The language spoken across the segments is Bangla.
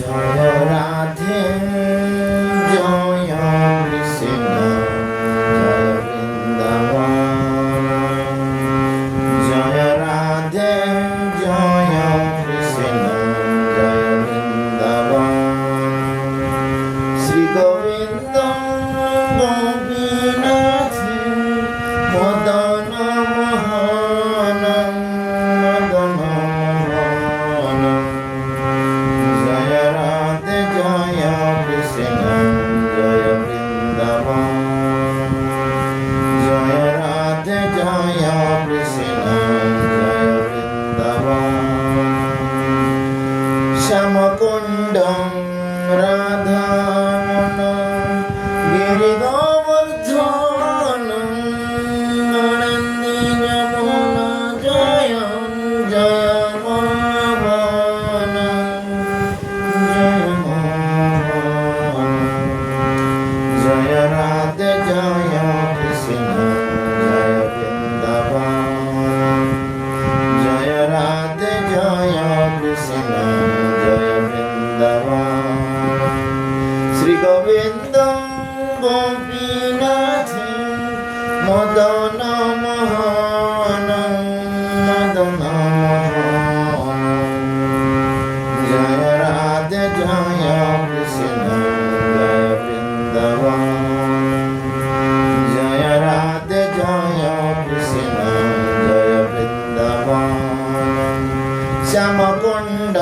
জয় রাধে জয় কৃষ্ণ জয় বৃন্দাবন জয় রাধে জয় কৃষ্ণ জয় বৃন্দাবন শ্রী গোবিন্দ গোপীনাথ মদন মোহন মদন মোহন জয় রাধে জয় কৃষ্ণ জয় বৃন্দাবন জয় রাধে জয় কৃষ্ণ জয় বৃন্দাবন শ্যামকুণ্ড রাধামন গিরিগোবর্ধন নন্দী যমুনা জয় জয় মোহন জয় মোহন জয় রাধে জয় কৃষ্ণ জয় বৃন্দাবন জয় রাধে জয় কৃষ্ণ জয় বৃন্দাবন শ্রী গোবিন্দ গোপীনাথ মদন মোহন মদন মোহন জয় রাধে জয় কৃষ্ণ জয় বৃন্দাবন জয় রাধে জয় কৃষ্ণ জয় বৃন্দাবন শ্যামকুণ্ড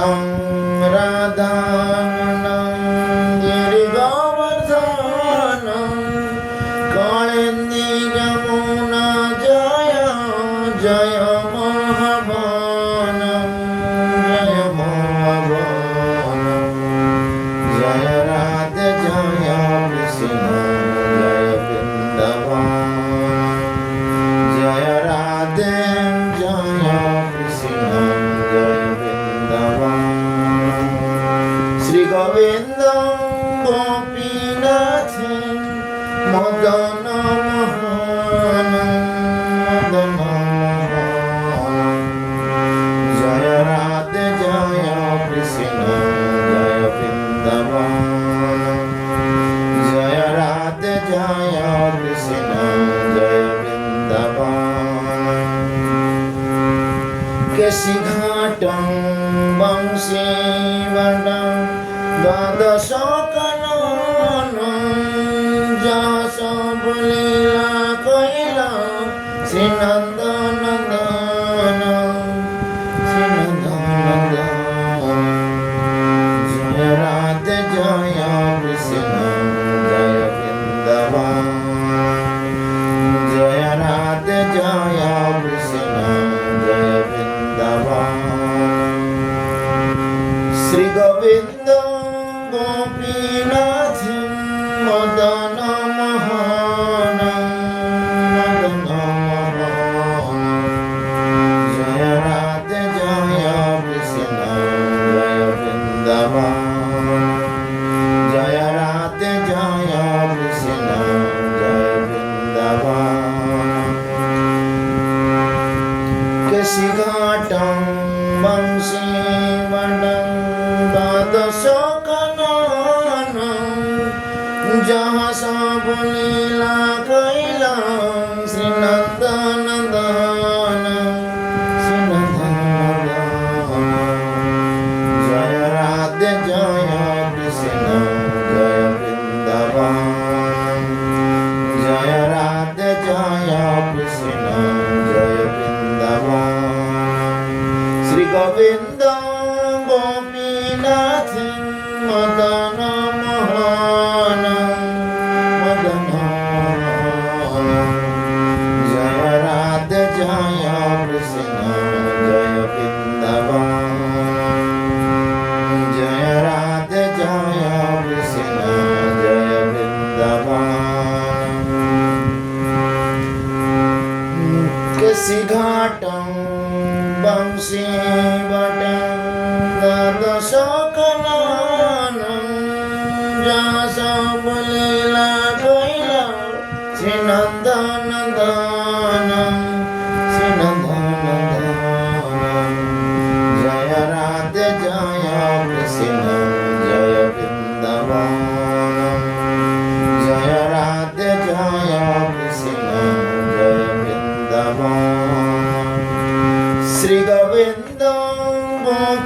রাধামন গিরিগোবর্ধন কালিন্দী যমুনা জয় জয় মোহন জয় মোহন জয় রাধে জয় কৃষ্ণ জয় বৃন্দাবন জয় রাধে জয় কৃষ্ণ জয় বৃন্দাবন শ্রী গোবিন্দ গোপীনাথ মদন মোহন মদন মোহন জয় রাধে জয় কৃষ্ণ জয় বৃন্দাবন জয় রাধে জয় কৃষ্ণ জয় বৃন্দাবন কেশি ঘাট বংশী বন দ্বাদশ কানন যশ লীলা কইলা শ্রী নন্দনন্দন শ্রী নন্দনন্দন জয় রাধে জয় কৃষ্ণ জয় বৃন্দাবন জয় রাধে জয় কৃষ্ণ জয় বৃন্দাবন শ্রী গোবিন্দ গোপীনাথ মদন মোহন মদন মোহন জয় রাধে জয় কৃষ্ণ জয় বৃন্দাবন জয় রাধে জয় কৃষ্ণ জয় বৃন্দাবন কেশি ঘাট বংশী বন দ্বাদশ কানন যাহা সব লীলা কইলা শ্রী নন্দনন্দন শ্রী নন্দনন্দন জয় রাধে জয় কৃষ্ণ জয় বৃন্দাবন জয় রাধে জয় কৃষ্ণ জয় বৃন্দাবন শ্রী গোবিন্দ গোপীনাথ মদন মোহন মদন মোহন জয় রাধে জয় কৃষ্ণ জয় বৃন্দাবন জয় রাধে জয় কৃষ্ণ জয় বৃন্দাবন কেশি ঘাট বংশী বট দ্বাদশ কানন যশ লীলা কইলা শ্রী নন্দনন্দন শ্রী নন্দনন্দন জয় রাধে জয় কৃষ্ণ জয়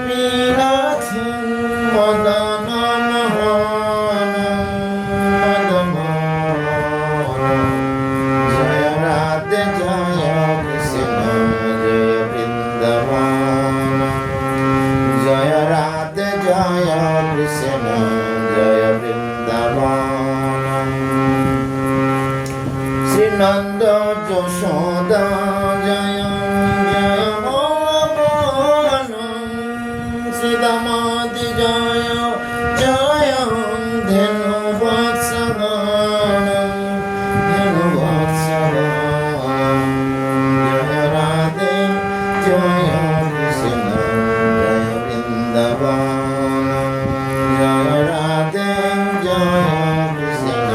গোপীনাথ মদন মোহন মদন জয় রাধে জয় কৃষ্ণ জয় বৃন্দাবন জয় রাধে জয় কৃষ্ণ জয় বৃন্দাবন শ্রী নন্দ যশোদা জয় জয় মোহন শ্রী দামোদর জয় জয় ধেনু বৎসগণ ধেনু বৎসগণ জয় রাধে জয় কৃষ্ণ জয় বৃন্দাবন জয় রাধে জয় কৃষ্ণ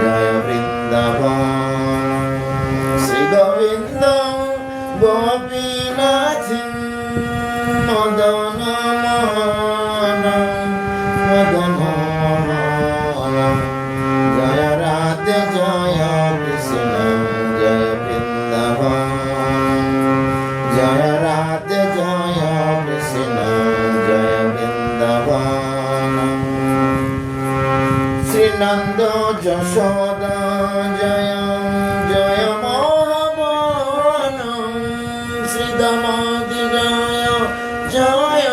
জয় বৃন্দাবন শ্রী গোবিন্দ গোপীনাথ মদন মোহন মদন মোহন জয় রাধে জয় কৃষ্ণ জয় বৃন্দাবন জয় রাধে জয় কৃষ্ণ জয় বৃন্দাবন শ্রী নন্দ যশোদা জয় জয় মোহন শ্রী দামোদর জয় জয়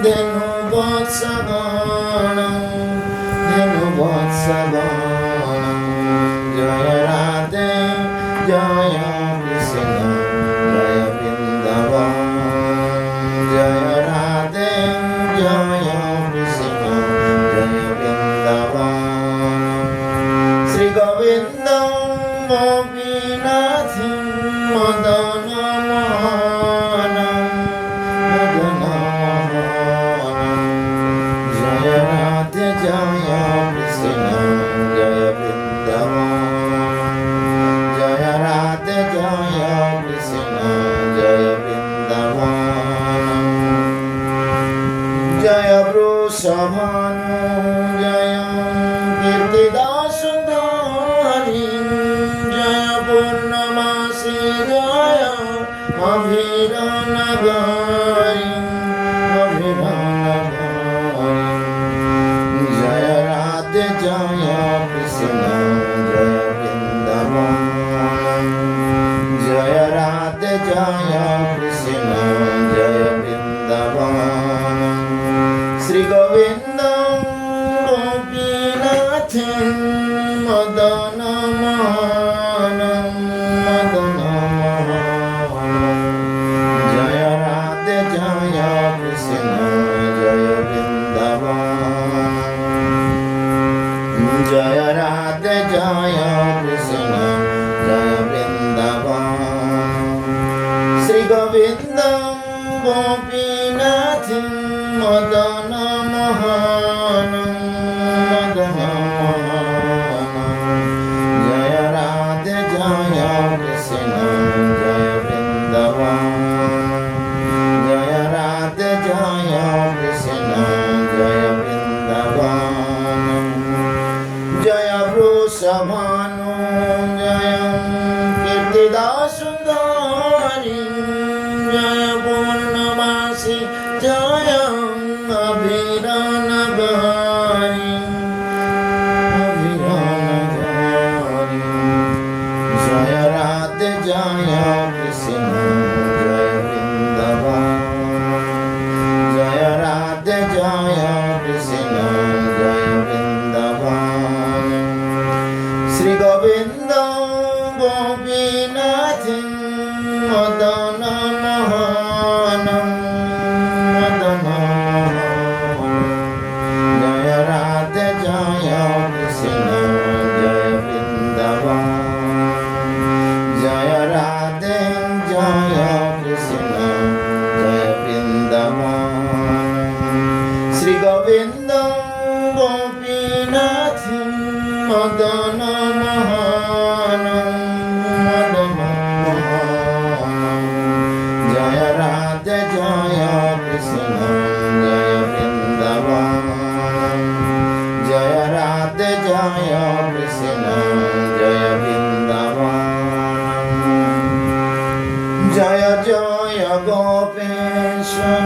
ধেনু বৎসগণ ধেনু বৎসগণ জয় রাধে জয় কৃষ্ণ জয় বৃন্দাবন জয় রাধে জয় কৃষ্ণ জয় বৃন্দাবন শ্রী গোবিন্দ গোপীনাথ মদন মোহন মদন মোহন জয় রাধে জয় কৃষ্ণ জয় বৃন্দাবন জয় রাধে জয় কৃষ্ণ জয় বৃন্দাবন জয় বৃষভানু জয় কীর্তিদাসুন্দরী জয় পূর্ণমাসী জয় অভিরনগরী অভিরনগরী জয় রাধে জয় কৃষ্ণ জয় বৃন্দাবন জয় রাধে জয় কৃষ্ণ জয় বৃন্দাবন শ্রী গোবিন্দ গোপীনাথ মদন মোহন মদন মোহন জয় রাধে জয় কৃষ্ণ জয় বৃন্দাবন জয় রাধে জয় কৃষ্ণ জয় বৃন্দাবন শ্রী গোবিন্দ গোপীনাথ মদন মোহন মদন মোহন জয় রাধে জয় কৃষ্ণ জয় বৃন্দাবন জয় রাধে জয় কৃষ্ণ জয় বৃন্দাবন জয় বৃষভানু জয় কীর্তিদাসুন্দরী জয় পূর্ণমাসী জয় অভিরনগরী অভিরনগরী জয় রাধে জয় কৃষ্ণ জয় বৃন্দাবন জয় রাধে জয় কৃষ্ণ জয় বৃন্দাবন শ্রী গোবিন্দ গোপীনাথ মদন মোহন মদন মোহন জয় রাধে জয় কৃষ্ণ জয় বৃন্দাবন জয় রাধে জয় কৃষ্ণ জয় বৃন্দাবন শ্রী গোবিন্দ গোপীনাথ মদন মোহন মদন মোহন জয় রাধে জয় কৃষ্ণ জয় বৃন্দাবন জয় রাধে জয় কৃষ্ণ জয় বৃন্দাবন জয় জয় গোপেশ্বর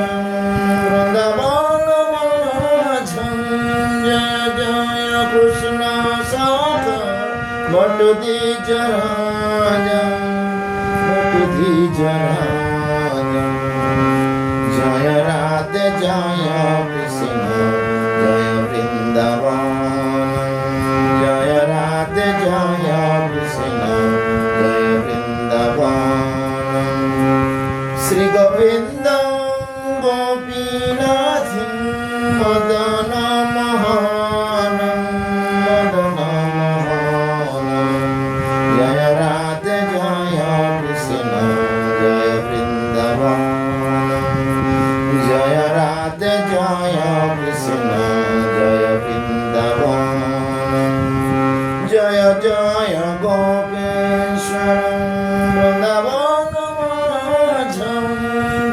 जय राधे जय कृष्ण जय वृंदावन जय राधे जय कृष्ण जय वृंदावन श्री गोविंद गोपीनाथ मदन मोहन मदन मोहन जय राधे जय कृष्ण जय वृंदावन जय राधे जय कृष्ण जय वृंदावन जय जय गोपेश्वर वृंदावन माझं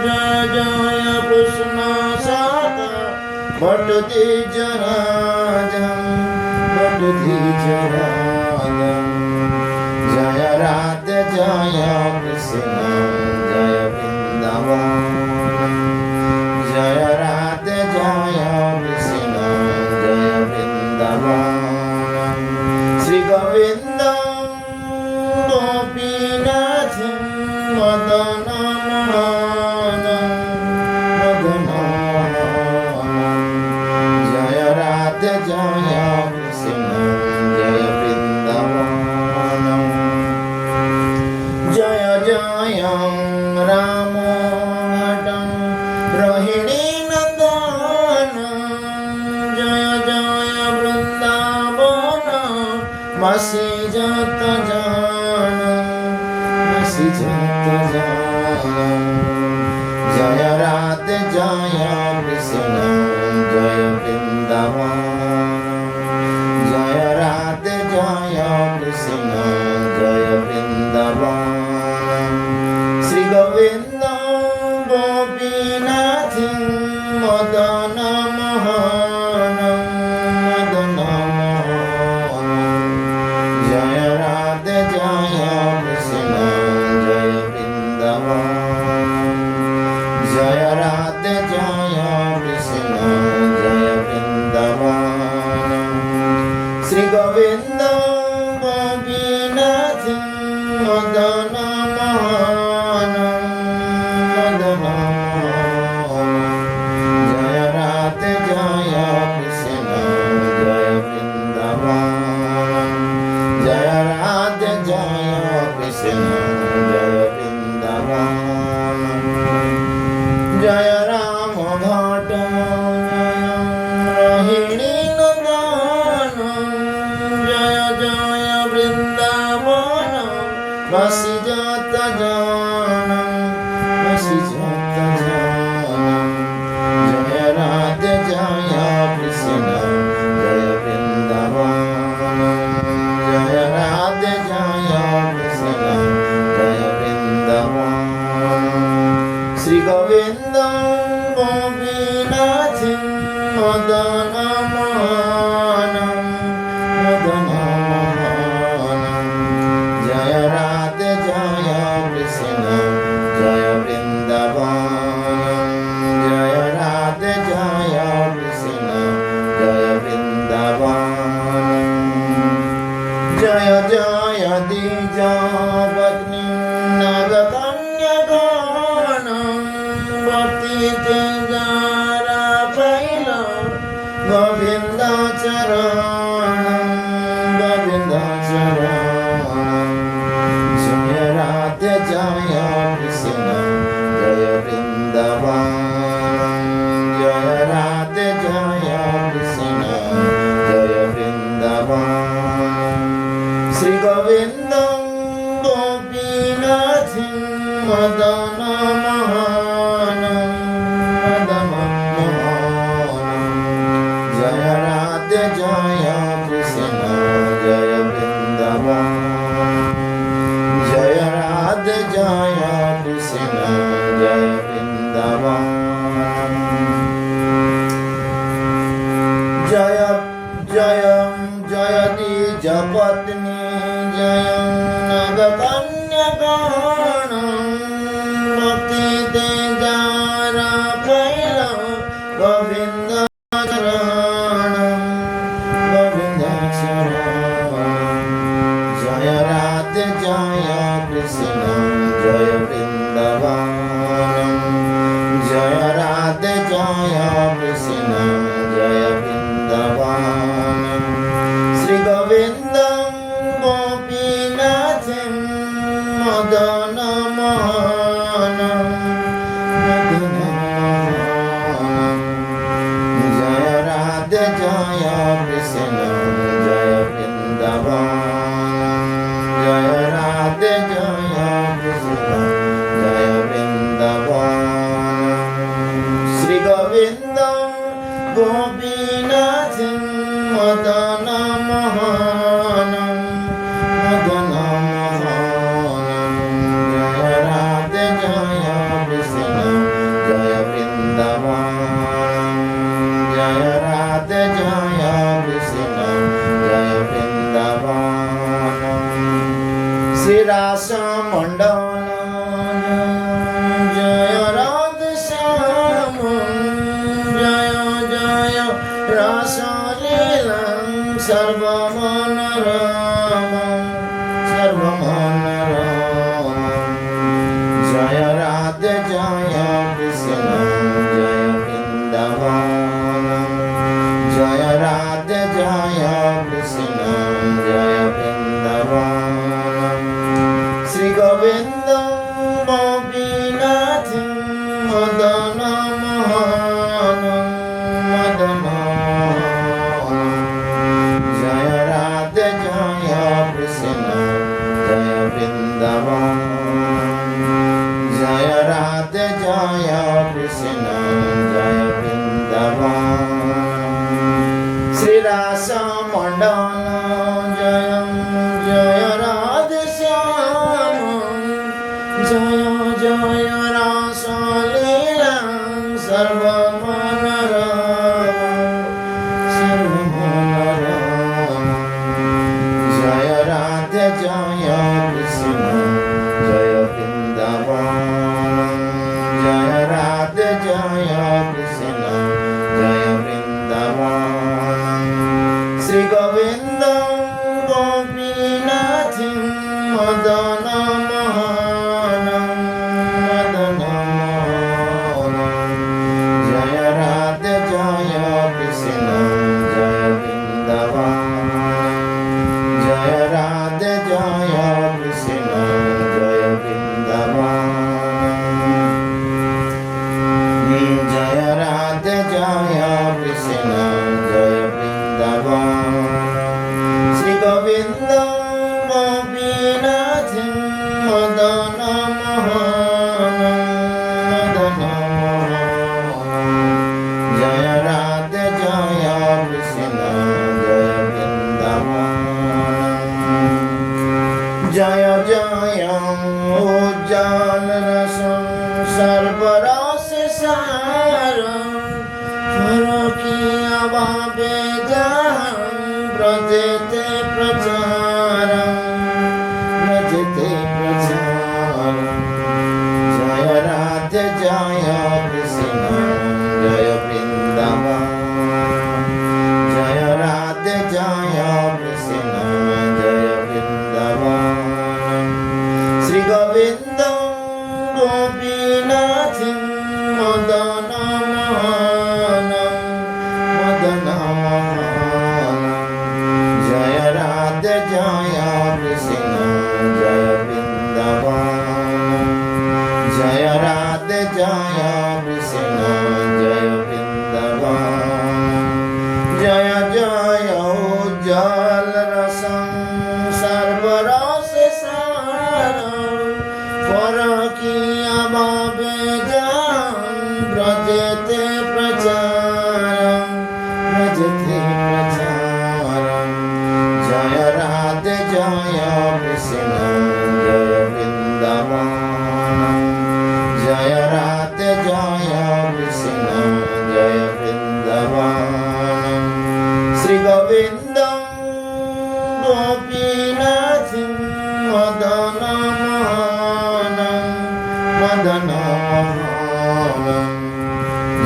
जय जय कृष्ण सागर भट्ट द्विजराजं जय राधे जय कृष्ण जय वृंदावन जय राधे जय कृष्ण जय वृंदावन श्री गोविंद गोपीनाथ मदन मोहन मदन मोहन जय राधे जय कृष्ण जय वृंदावन जय जय राम भटं रोहिणी नंदन जय जय वृंदावन मासी जत जान जय राधे जय कृष्ण जय वृंदावन जय राधे जय कृष्ण जय वृंदावन श्री गोविंद गोपीनाथ मदन मोहन मदन मोहन जय राधे जय कृष्ण जय वृंदावन जय राधे जय कृष्ण जय वृंदावन श्री गोविंद गोपीनाथ मदन मोहन मदन मोहन जय राधे जय कृष्ण जय वृंदावन जय राधे जय कृष्ण जय वृंदावन जय राम घाट रोहिणी नंदन जय जय वृंदावन बसी जत जान जय राधे जय कृष्ण जय वृंदावन जय राधे जय कृष्ण जय वृंदावन श्री गोविंद गोपीनाथ मदन मोहन मदन मोहन जय राधे जय कृष्ण जय वृंदावन जय राधे जय कृष्ण जय वृंदावन जय जय द्विज पत्नी नगकन्यगण भक्ति तेजारा पैल गोविंद चरण जय राधे जय कृष्ण जय वृंदावन जय राधे जय कृष्ण जय वृंदावन श्री गोविंद गोपीनाथ मदन मोहन मदन मोहन जय राधे जय कृष्ण जय वृंदावन जय राधे जय कृष्ण जय वृंदावन जय जय जय द्विज पत्नी जय नगकन्यगण भक्ति तेजारा पैल गोविंद चरण जय राधे কৃষ্ণ জয় বৃন্দাবন শ্রী গোবিন্দম গোপীনাথম মদন মোহনম জয় রাধে জয় কৃষ্ণ জয় বৃন্দাবন জয় রাধে জয় কৃষ্ণ জয় বৃন্দাবন শ্রী গোবিন্দম গোপীনাথম মদন মোহনম মদন মোহনম জয় রাধে জয় কৃষ্ণ জয় বৃন্দাবন জয় রাধে জয় কৃষ্ণ জয় বৃন্দাবন শ্রী রাস মণ্ডল জয় রাধে শ্যাম জয় জয় রাস লীলা সর্বমনোরম সর্বমনোরম জয় রাধে জয় কৃষ্ণ জয় বৃন্দাবন জয় রাধে জয় কৃষ্ণ জয় বৃন্দাবন শ্রী গোবিন্দ গোপীনাথ মদন মোহন মদন মোহন জয় রাধে জয় কৃষ্ণ জয় বৃন্দাবন জয় রাধে জয় কৃষ্ণ জয় বৃন্দাবন শ্রী রাস মণ্ডল জয় জয় রাধে শ্যাম জয় জয় রাস লীলা সর্বমনোরম সর্বমনোরম জয় রাধে জয় কৃষ্ণ জয় বৃন্দাবন জয় রাধে জয় কৃষ্ণ জয় বৃন্দাবন শ্রী গোবিন্দ গোপীনাথ মদন মোহন মদন মোহন জয় রাধে জয় কৃষ্ণ জয় বৃন্দাবন জয় রাধে জয় কৃষ্ণ জয় বৃন্দাবন জয় রাধে জয় কৃষ্ণ জয় বৃন্দাবন শ্রী গোবিন্দ গোপীনাথ মদন মোহন মদন মোহন জয় রাধে জয় কৃষ্ণ জয় বৃন্দাবন জয় জয় উজ্জ্বল রস সর্বরস সার ফরকিয়া বাবে জান ব্রজেতে প্রচার ব্রজেতে প্রচার জয় রাধে জয় কৃষ্ণ জয় বৃন্দাবন জয় রাধে জয় কৃষ্ণ জয় বৃন্দাবন শ্রী গোবিন্দ গোপীনাথ মদন মোহন মদন মোহন জয় রাধে জয় কৃষ্ণ জয় বৃন্দাবন জয় রাধে জয় কৃষ্ণ জয় বৃন্দাবন জয় জয় উজ্জ্বল রসম সর্বরস সার ফরকিয়া বাবে জান ব্রজেতে প্রচার ব্রজেতে প্রচার জয় রাধে জয় কৃষ্ণ জয় বৃন্দাবন জয় রাধে জয় কৃষ্ণ জয় বৃন্দাবন শ্রী গোবিন্দ গোপীনাথ মদন মোহন মদন মোহন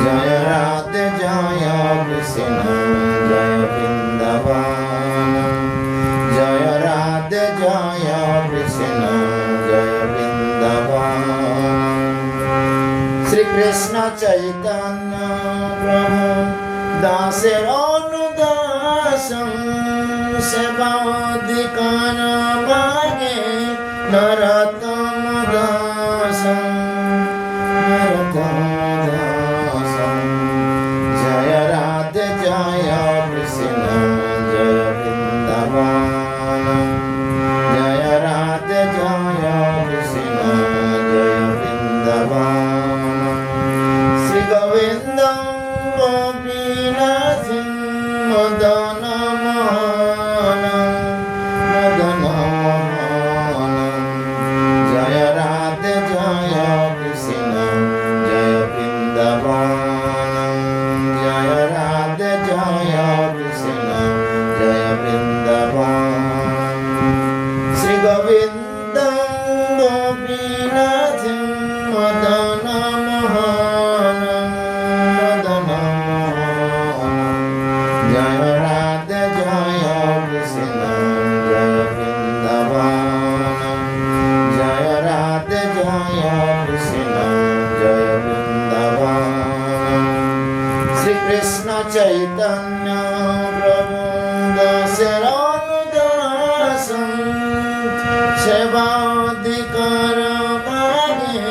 জয় রাধে জয় কৃষ্ণ জয় বৃন্দাবন জয় রাধে জয় কৃষ্ণ জয় বৃন্দাবন শ্রী কৃষ্ণ চৈতন্য প্রভু দাসের অনুদাসন সেবা অধিকার মাগে নরতম দাসন নরতম দাসন জয় রাধে জয় কৃষ্ণ জয় বৃন্দাবন জয় রাধে জয় কৃষ্ণ জয় বৃন্দাবন শ্রী গোবিন্দ গোপীনাথ মদন মোহন মদন মোহন জয় রাধে জয় কৃষ্ণ জয় বৃন্দাবন জয় রাধে জয় কৃষ্ণ জয় বৃন্দাবন শ্রী গোবিন্দ গোপীনাথ মদন মোহন মদন মোহন জয় রাধে জয় কৃষ্ণ জয় বৃন্দাবন জয় রাধে জয় কৃষ্ণ জয় বৃন্দাবন শ্রীকৃষ্ণ চৈতন্য প্রভু দাসের অনুদাসন সেবা অধিকার মাগে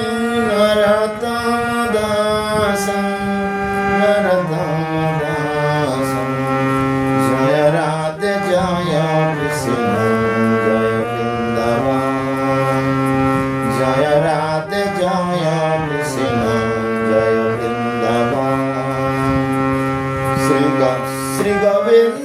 নরতম দাসন নরতম দাসন জয় রাধে জয় কৃষ্ণ জয় বৃন্দাবন জয় রাধে জয় কৃষ্ণ জয় বৃন্দাবন শ্রী গোবিন্দ